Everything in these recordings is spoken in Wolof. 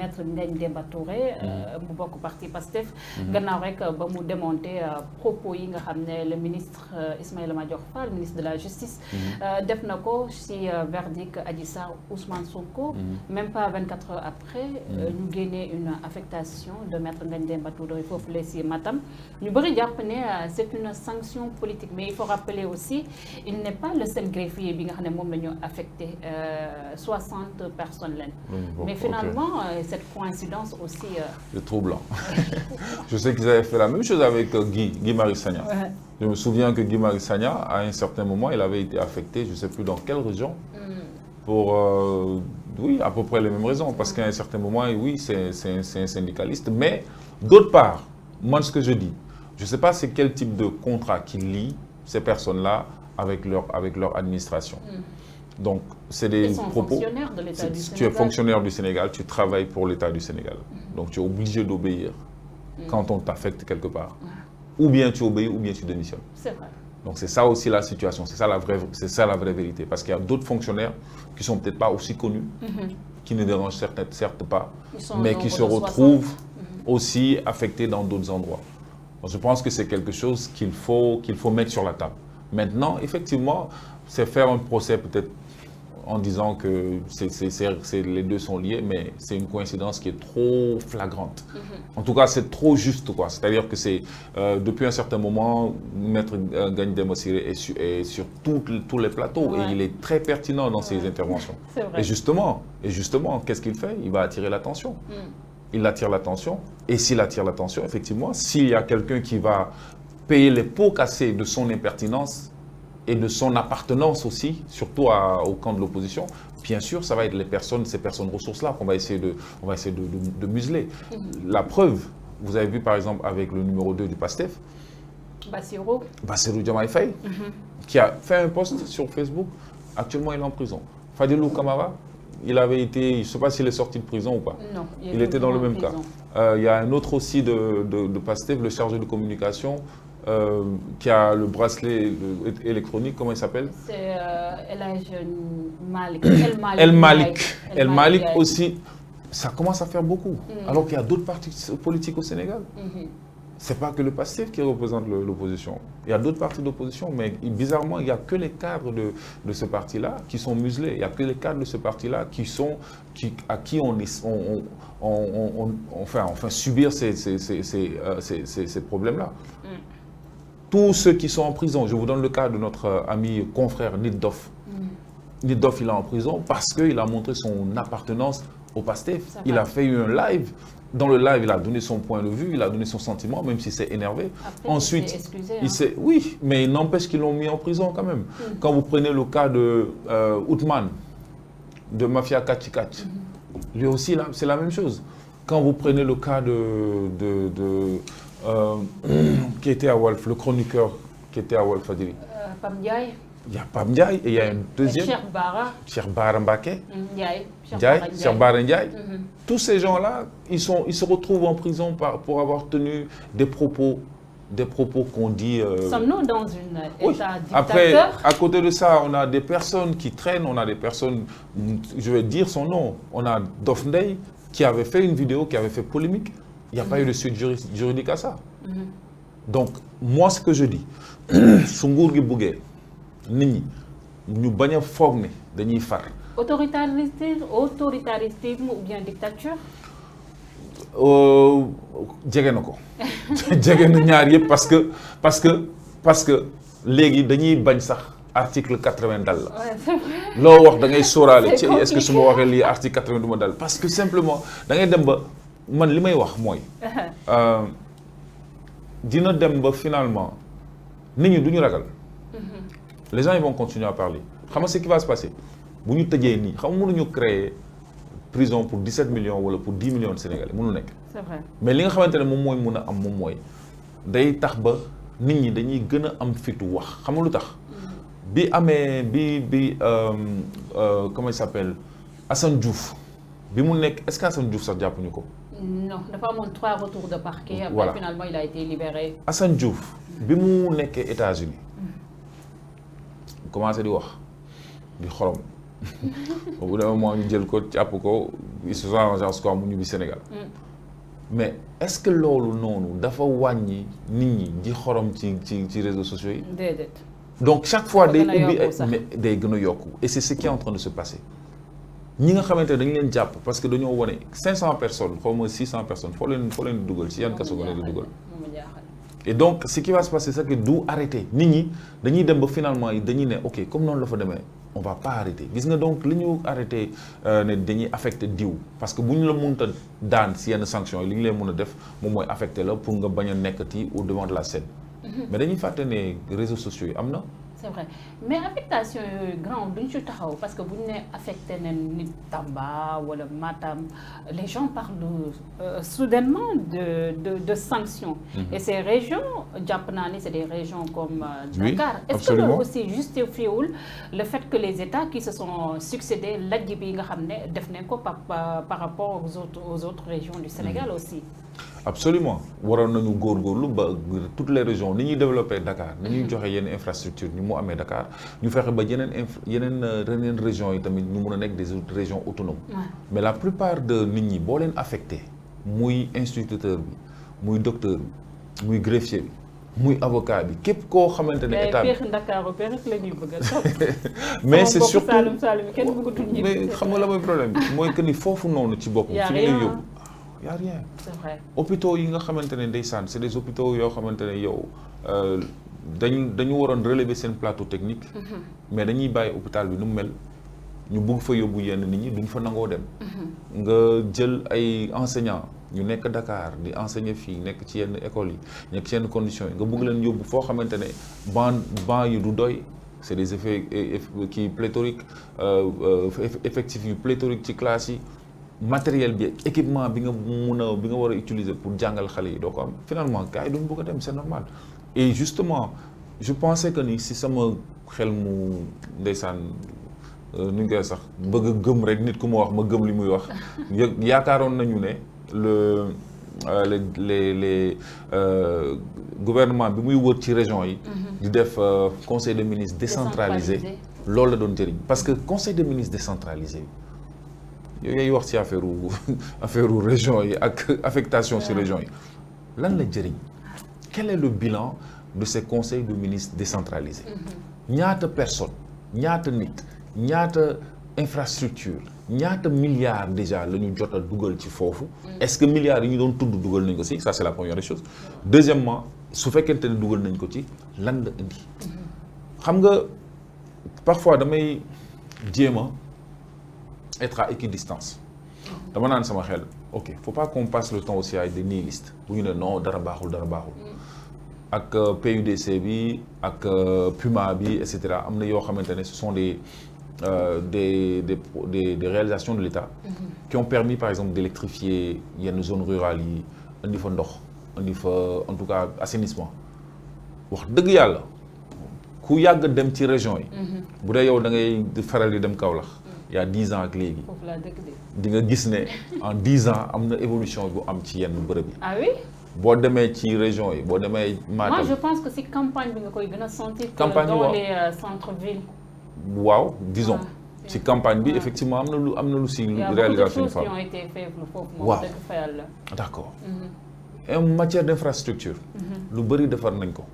maître Ngagne Demba Touré mu bokk parti Pastef gannaaw rek ba mu démonté propos yi nga xam ne le ministre Ismaïla Madior Fall ministre de la justice def na ko ci verdict Adji Sarr Ousmane Sonko même pas 24 heures après ñu génnee une affectation de maître Ngagne Demba Touré foofu la ci Matam ñu bëri jàpp ne c'est une sanction politique mais il faut rappeler aussi il n'est pas le seul greffier bi nga xam ne moom la ñu affecté 60 personnes lañ mais finalement cette coïncidence aussi c'est troublant. Je sais qu'ils avaient fait la même chose avec Guy Marius Sagna. Je me souviens que Guy Marius Sagna à un certain moment il avait été affecté je ne sais plus dans quelle région pour oui à peu près les mêmes raisons parce qu'à un certain moment oui c'est un syndicaliste mais d'autre part moi ce que je dis je ne sais pas c'est quel type de contrat qui lie ces personnes-là avec leur administration. Donc, c'est des propos. De l'État du Sénégal. Tu es fonctionnaire du Sénégal, tu travailles pour l'État du Sénégal. Donc, tu es obligé d'obéir quand on t'affecte quelque part. Ou bien tu obéis, ou bien tu démissionnes. C'est vrai. Donc, c'est ça aussi la situation, c'est ça la vraie vérité. Parce qu'il y a d'autres fonctionnaires qui ne sont peut-être pas aussi connus, qui ne dérangent certes pas, mais qui se retrouvent aussi affectés dans d'autres endroits. Donc, je pense que c'est quelque chose qu'il faut mettre sur la table. Maintenant, effectivement, c'est faire un procès peut-être en disant que les deux sont liés, mais c'est une coïncidence qui est trop flagrante. En tout cas, c'est trop juste, quoi. C'est-à-dire que c'est depuis un certain moment, Maître Ngagne Demba Touré est sur tous les plateaux et il est très pertinent dans ses interventions. Et justement, qu'est-ce qu'il fait? Il va attirer l'attention. Il attire l'attention et s'il attire l'attention, effectivement, s'il y a quelqu'un qui va payer les pots cassés de son impertinence et de son appartenance aussi, surtout au camp de l'opposition, bien sûr, ça va être ces personnes ressources-là qu'on va essayer de museler. La preuve, vous avez vu par exemple avec le numéro 2 du PASTEF, Bassirou Diomaye Faye, qui a fait un post sur Facebook, actuellement il est en prison. Fadilou Camara, il avait été, je ne sais pas s'il est sorti de prison ou pas. Non, il était dans le même cas. Il y a un autre aussi de PASTEF, le chargé de communication, qui a le bracelet électronique, comment il s'appelle? C'est El Malik. El Malik aussi, ça commence à faire beaucoup. Alors qu'il y a d'autres partis politiques au Sénégal. Ce n'est pas que le PASTEF qui représente l'opposition. Il y a d'autres partis d'opposition, mais bizarrement, il n'y a que les cadres de ce parti-là qui sont muselés. Il n'y a que les cadres de ce parti-là à qui on fait subir ces problèmes-là. Tous ceux qui sont en prison, je vous donne le cas de notre ami confrère Nitdoff. Nitdoff, il est en prison parce qu'il a montré son appartenance au PASTEF. Il a fait un live. Dans le live, il a donné son point de vue, il a donné son sentiment, même s'il s'est énervé. Après, ensuite, il s'est oui, mais il n'empêche qu'ils l'ont mis en prison quand même. Quand vous prenez le cas de Outman, de Mafia Kachikachi, lui aussi, c'est la même chose. Quand vous prenez le cas qui était à Walf, le chroniqueur qui était à Walf Fadjri. Pam Ndiaye. Il y a Pam Ndiaye et il y a un deuxième. Cheikh Bara Mbacké. Cheikh Bara Ndiaye. Tous ces gens-là, ils se retrouvent en prison pour avoir tenu des propos qu'on dit... Sommes-nous dans une état dictateur? Après, à côté de ça, on a des personnes qui traînent, on a des personnes, je vais dire son nom, on a Dofndey qui avait fait une vidéo, qui avait fait polémique. Il n'y a pas eu de suite juridique à ça. Donc, moi, ce que je dis, Sungur Gibougué, Nini, nous bagnons formés de Nifar. Autoritarisme ou bien dictature? Djegenoko. Djegenoko parce que les dañuy bañ sax article 80 dal la. Lo wax da ngay soralé ci est-ce que suma waxé li article 80 duma dal parce que simplement da ngay dem ba man limay wax moy dina dem ba finalement nit ñi duñu ragal. Les gens ils vont continuer à parler. Xam nga ce qui va se passer? Bu ñu tëjee nii xam nga mënuñu créer prison pour 17 millions ou pour 10 millions de Sénégalais mënu nekk. C'est vrai. Mais li nga xamante ne moom mooy mën a am moom mooy day tax ba nit ñi dañuy gën a am fitu wax xam nga lu tax. Bi amee comment il s'appelle Assane Diouf bi mu nekk est-ce que Assane Diouf sax jàppuñu ko. Non, dafa amoon 3 retours de parquet. Après voilà. Finalement il a été libéré. Assane Diouf bi mu nekkee États-Unis commencé di wax di xorom au bout d'un moment ñu jël ko jàpp ko ils se sont arrangés en soi mu ñibbi Sénégal. mais est-ce que loolu noonu dafa wàññi nit ñi di xorom ci réseaux sociaux yi. déedéet. donc chaque fois day ubbi mais day gën a yokku et c'est ce qui est en train de se passer. ñi nga xamante ne dañu leen jàpp parce que dañoo wane 500 personnes xaw ma 600 personnes foo leen dugal ci yan kaso nga leen di dugal. et donc ce qui va se passer c'est que du arrêter nit ñi dañuy dem ba finalement dañuy ne ok comme noonu la fa demee on va pas arrêter gis nga donc li ñu arrêter ne dañuy affecter diw parce que bu ñu la mënta daan si yenn sanctions yi li ñu leen mën a def moom mooy affecter la pour nga bañ a nekkati au devant de la scène. mais dañuy fàtte ne réseaux sociaux yi am na. c'est vrai mais affectation yooyu grand duñ ci taxaw parce que bu ñu nee affecté nañ nit Tamba wala Matam les gens parlent soudainement de sanctions. Et ces régions jàpp naa ni c'est des régions comme Dakar. Oui, est-ce que loolu aussi justifiewul le fait que les États qui se sont succédés lajj bi nga xam ne def nañ ko par rapport aux autres régions du Sénégal aussi. Absolument waroon nañu góorgóorlu ba toutes les régions ni ñuy développé Dakar ni ñuy joxe yenn infrastructure ni mu amee Dakar ñu fexe ba yeneen régions yi tamit ñu mun a nekk des régions autonomes. mais la plupart de nit ñi boo leen affecté muy instituteur bi muy docteur bi muy greffier bi muy avocat bi képp koo xamante ne état bi mais c'est surtout mais xam nga la mooy problème bi mooy que ni foofu noonu ci boppam fi ngay yóbbu y a rien. C'est vrai. hôpitaux yi nga xamante ne ndeysaan c'est des hôpitaux yoo xamante ne yow dañu waroon relever seen plateau technique. mais dañuy bàyyi hôpital bi nu mu mel ñu bugg fa yóbbu yenn nit ñi duñ fa nangoo dem. nga jël ay enseignants ñu nekk Dakar di enseigner fii nekk ci yenn écoles yi nekk ci yenn conditions yi nga bugg leen yóbbu foo xamante ne banc yi du doy. c'est des effets qui pléthoriques effectifs yu pléthoriques ci classe yi. matériel bi équipement bi nga war a utiliser pour jàngal xale yi doo ko am finalement gars yi duñ bëgg a dem c'est normal et justement je pensais que ni si sama xel mu ndeysaan nu ñu koy sax bëgg a gëm rek nit ku ma wax ma gëm li muy wax yaakaaroon nañu ne les gouvernement bi muy wër ci région yi di def conseil des ministres décentralisé loolu la doon jëriñ parce que conseil des ministres décentralisé yooyu yaay wax ci affaire région yi ak affectation ci région yi lan la jëriñ quel est le bilan de ces conseils de ministres décentralisés ñaata personnes ñaata nit ñaata infrastructure ñaata milliards déjà la ñu jot a dugal ci foofu est-ce que milliards yi ñu doon tudd dugal nañ ko ci ça c'est la première des choses deuxièmement su fekkente ne dugal nañ ko ci lan la indi xam nga parfois damay jéem a être à équidistance dama naan sama xel ok faut pas qu'on passe le temps aussi à des nihilistes bu ñu ne non dara baaxul ak PUDC bi ak Puma bi et cetera am na yoo xamante ne ce sont des réalisations de l'État qui ont permis par exemple d'électrifier yenn zones rurales yi indi fa ndox indi fa en tout cas assainissement wax dëgg yàlla ku yàgg dem ci région yi bu dee yow da ngay faral di dem Kaolack il y a 10 ans ak léegi di nga gis ne en 10 ans am na évolution bu am ci yenn bërëb yi. Ah oui. boo demee ci région yi boo demee Matam. moi je pense que si campagne bi nga koy gën a sentir. campagne que dans les centres-villes. waaw disons ci campagne bi effectivement am na lu si réalisation. Il y a beaucoup de choses qui ont été faites foofu moom waaw dëgg fa yàlla. d'accord. en matière d'infrastructure. lu bëri defar nañ ko.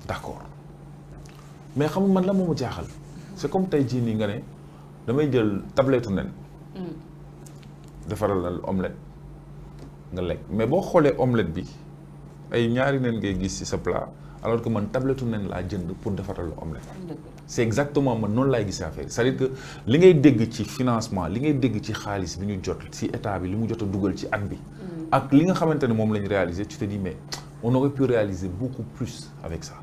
d'accord mais xam nga man la moo ma jaaxal. c'est comme tey jii nii nga ne. damay jël tablette nen defaral la omelette nga lekk mais boo xoolee omelette bi ay ñaari nen ngay gis ci sa plat alors que man tablette nen laa jënd pour defaral la omelette c'est exactement man noonu laay gisee affaire c'est-à-dire que li ngay dégg ci financement li ngay dégg ci xaalis bi ñu jot ci état bi li mu jot a dugal ci at bi ak li nga xamante ne moom la ñu réaliser tu te dis mais on aurait pu réaliser beaucoup plus avec ça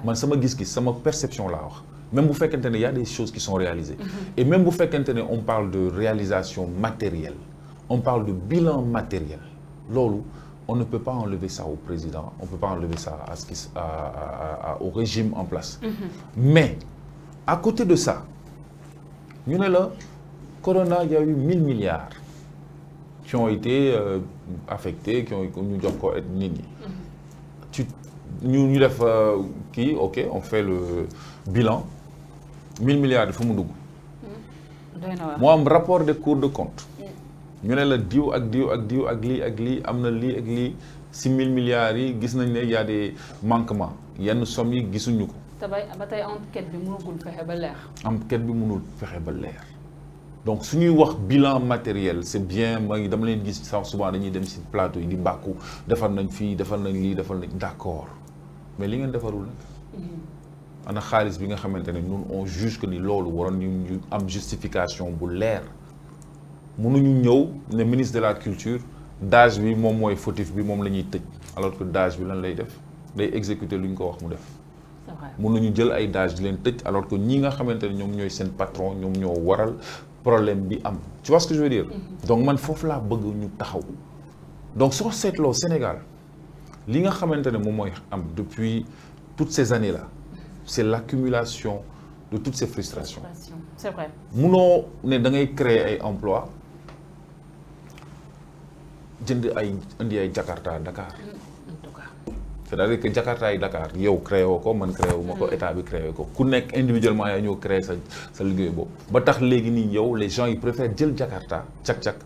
man sama gis-gis sama perception laa wax même bu fekkente ne y a des choses qui sont réalisées et même bu fekkente ne on parle de réalisation matérielle on parle de bilan matériel loolu on ne peut pas enlever ça au président on peut pas enlever ça au régime en place mais à côté de ça ñu ne la Corona il y a eu 1000 milliards qui ont été affectés qui ont ñu jox ko nit ñi ñu def kii ok on fait le bilan 1000 milliards yi fu mu dugg moo am rapport de Cour des comptes ñu ne la diw ak diw ak diw ak lii am na lii ak lii 6 000 milliards yi gis nañ ne y a des manquements yenn somme yi gisuñu ko. te ba tey enquête bi mënul fexe ba leer. enquête bi mënul fexe ba leer donc su ñuy wax bilan matériel c'est bien mooy dama leen gis souvent dañuy dem ci plateau yi di bàkku defar nañ fii defar nañ lii defar nañ d'accord mais li ngeen defarul nag. ana xaalis bi nga xamante ne ñun on juge que ni loolu waroon ñu am justification bu leer mënuñu ñëw ne ministre de la culture DAGE bi moom mooy fautif bi moom la ñuy tëj alors que DAGE bi lan lay def day exécuter lu ñu ko wax mu def. c'est vrai mënuñu jël ay DAGE di leen tëj alors que ñi nga xamante ne ñoom ñooy seen patron ñoom ñoo waral problème bi am tu vois ce que je veux dire. donc man foofu laa bëgg ñu taxaw donc soo seetloo Sénégal li nga xamante ne moom mooy am depuis toutes ces années là c'est l'accumulation de toutes ces frustrations. C'est vrai. munoo ne da ngay créer ay emplois jënd ay indi ay Jakarta Dakar. En tout cas. c'est-à-dire que Jakarta yi Dakar yow créé woo ko man créé wu ma ko état bi créé ko ku nekk individuellement yaa ñëw créé sa liggéey boobu ba tax léegi nii yow les gens ils préfèrent jël Jakarta cak-cak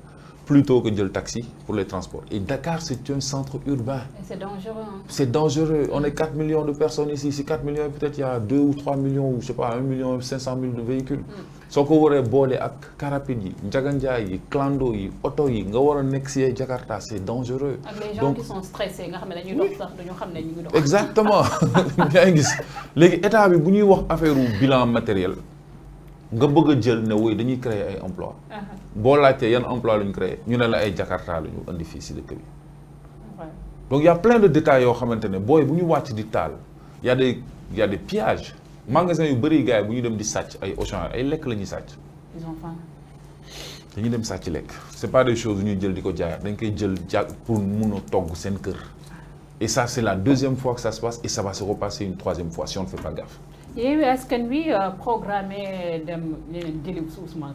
plutôt que jël taxi pour les transports et Dakar c'est un centre urbain. Et c'est dangereux. Hein? C'est dangereux. On est 4 millions de personnes ici. Si 4 millions, peut-être il y a 2 ou 3 millions, ou je sais pas, 1 million 500 000 de véhicules. soo ko waree boole ak carapide yi njaganjaay yi clando yi oto yi nga war a nekk si Jakarta c'est dangereux. ak les gens qui sont stressés nga xam ne dañuy dox sax duñu xam ne ñu ngi dox. exactement yaa ngi gis léegi état bi bu ñuy wax affaire bilan matériel nga bëgg a jël ne woy dañuy créer ay emploi boo laajtee yan emploi la ñu créer ñu ne la ay Jakarta la ñu indi fii si dëkk bi. donc il y a plein de détails yoo xamante ne booy bu ñu wàcc di taal y a des pillages. magasin yu bëri gars yi bu ñu dem di sàcc ay Auchan ay lekk la ñuy sàcc. ils ont faim. dañuy dem sàcc lekk c'est pas des choses yu ñuy jël di ko jaayaat dañ koy jël pour mun a togg seen kër. et ça c'est la deuxième fois que ça se passe et ça va se repasser une troisième fois si on ne fait pas gaffe. Yewwi Askan Wi programmé dem jëli Ousmane